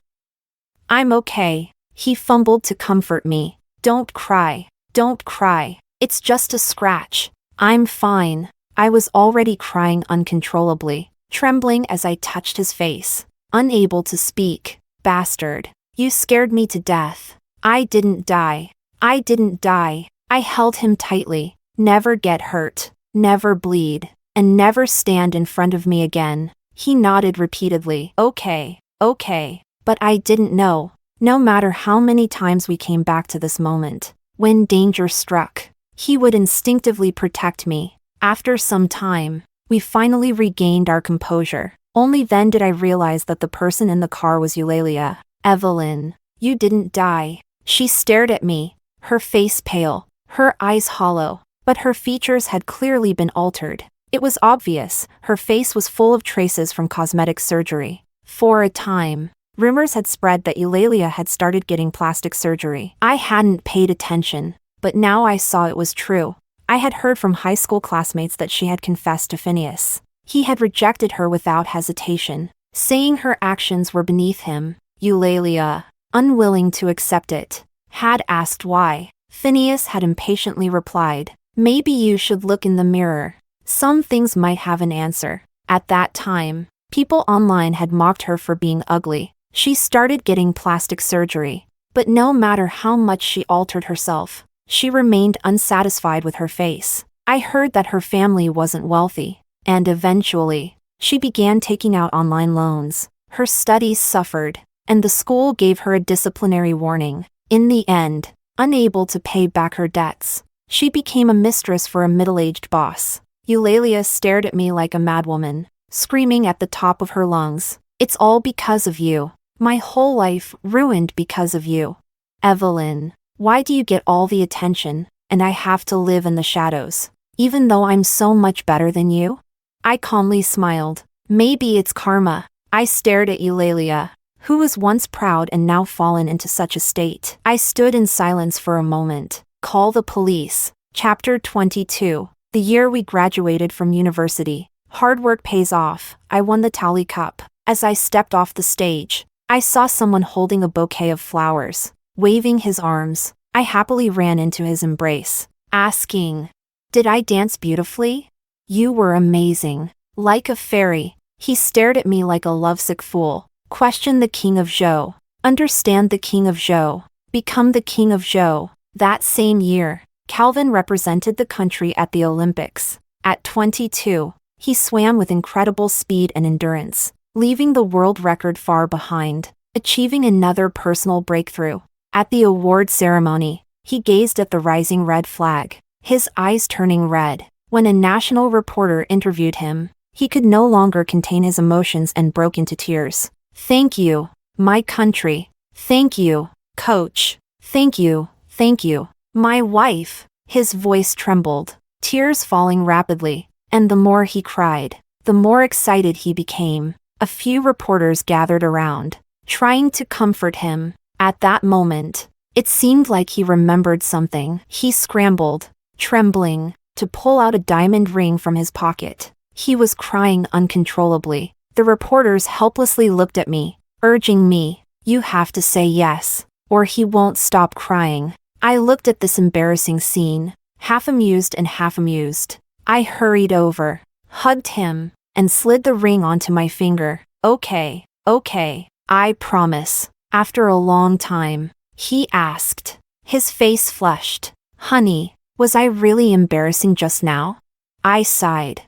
I'm okay. He fumbled to comfort me. Don't cry. Don't cry. It's just a scratch. I'm fine. I was already crying uncontrollably, trembling as I touched his face. Unable to speak. Bastard. You scared me to death. I didn't die. I didn't die. I held him tightly. Never get hurt. Never bleed. And never stand in front of me again. He nodded repeatedly. Okay. But I didn't know. No matter how many times we came back to this moment, when danger struck, he would instinctively protect me. After some time, we finally regained our composure. Only then did I realize that the person in the car was Eulalia. Evelyn, you didn't die. She stared at me, her face pale, her eyes hollow, but her features had clearly been altered. It was obvious, her face was full of traces from cosmetic surgery. For a time, rumors had spread that Eulalia had started getting plastic surgery. I hadn't paid attention, but now I saw it was true. I had heard from high school classmates that she had confessed to Phineas. He had rejected her without hesitation, saying her actions were beneath him. Eulalia, unwilling to accept it, had asked why. Phineas had impatiently replied, "Maybe you should look in the mirror. Some things might have an answer." At that time, people online had mocked her for being ugly. She started getting plastic surgery, but no matter how much she altered herself, she remained unsatisfied with her face. I heard that her family wasn't wealthy. And eventually, she began taking out online loans. Her studies suffered, and the school gave her a disciplinary warning. In the end, unable to pay back her debts, she became a mistress for a middle-aged boss. Eulalia stared at me like a madwoman, screaming at the top of her lungs, "It's all because of you. My whole life ruined because of you. Evelyn, why do you get all the attention, and I have to live in the shadows, even though I'm so much better than you?" I calmly smiled. Maybe it's karma. I stared at Eulalia, who was once proud and now fallen into such a state. I stood in silence for a moment. Call the police. Chapter 22. The year we graduated from university. Hard work pays off. I won the Tally Cup. As I stepped off the stage, I saw someone holding a bouquet of flowers, waving his arms. I happily ran into his embrace, asking, "Did I dance beautifully?" "You were amazing. Like a fairy." He stared at me like a lovesick fool. Question the king of Zhou. Understand the king of Zhou. Become the king of Zhou. That same year, Calvin represented the country at the Olympics. At 22, he swam with incredible speed and endurance, leaving the world record far behind, achieving another personal breakthrough. At the award ceremony, He gazed at the rising red flag, his eyes turning red. When a national reporter interviewed him, he could no longer contain his emotions and broke into tears. "Thank you, my country. Thank you, coach. Thank you, my wife." His voice trembled, tears falling rapidly, and the more he cried, the more excited he became. A few reporters gathered around, trying to comfort him. At that moment, it seemed like he remembered something. He scrambled, trembling, to pull out a diamond ring from his pocket. He was crying uncontrollably. The reporters helplessly looked at me, urging me, "You have to say yes, or he won't stop crying." I looked at this embarrassing scene, half amused and half amused. I hurried over, hugged him, and slid the ring onto my finger. Okay, I promise." After a long time, he asked, his face flushed, "Honey, was I really embarrassing just now?" I sighed.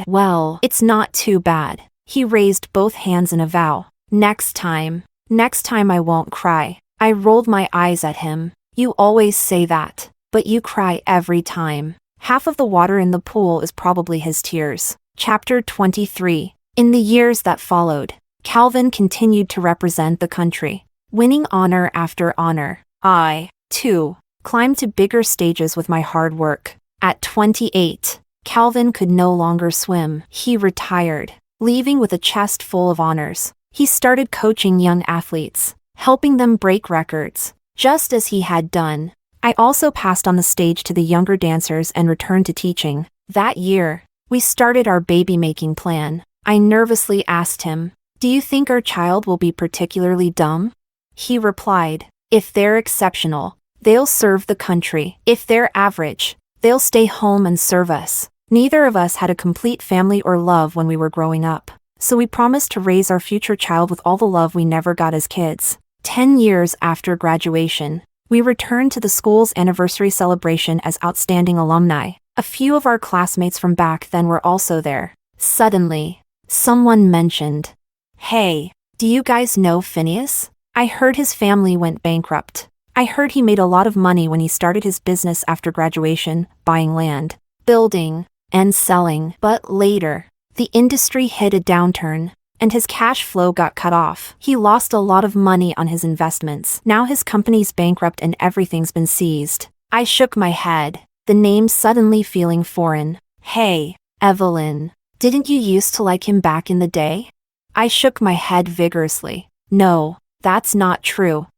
Well, it's not too bad." He raised both hands in a vow. Next time I won't cry." I rolled my eyes at him. "You always say that, but you cry every time." Half of the water in the pool is probably his tears. Chapter 23. In the years that followed, Calvin continued to represent the country, winning honor after honor. I, too, climbed to bigger stages with my hard work. At 28, Calvin could no longer swim. He retired, leaving with a chest full of honors. He started coaching young athletes, helping them break records, just as he had done. I also passed on the stage to the younger dancers and returned to teaching. That year, we started our baby-making plan. I nervously asked him, "Do you think our child will be particularly dumb?" He replied, "If they're exceptional, they'll serve the country. If they're average, they'll stay home and serve us." Neither of us had a complete family or love when we were growing up, so we promised to raise our future child with all the love we never got as kids. 10 years after graduation, we returned to the school's anniversary celebration as outstanding alumni. A few of our classmates from back then were also there. Suddenly, someone mentioned, "Hey, do you guys know Phineas? I heard his family went bankrupt. I heard he made a lot of money when he started his business after graduation, buying land, building, and selling. But later, the industry hit a downturn, and his cash flow got cut off. He lost a lot of money on his investments. Now his company's bankrupt and everything's been seized." I shook my head, the name suddenly feeling foreign. "Hey, Evelyn, didn't you used to like him back in the day?" I shook my head vigorously. "No, that's not true.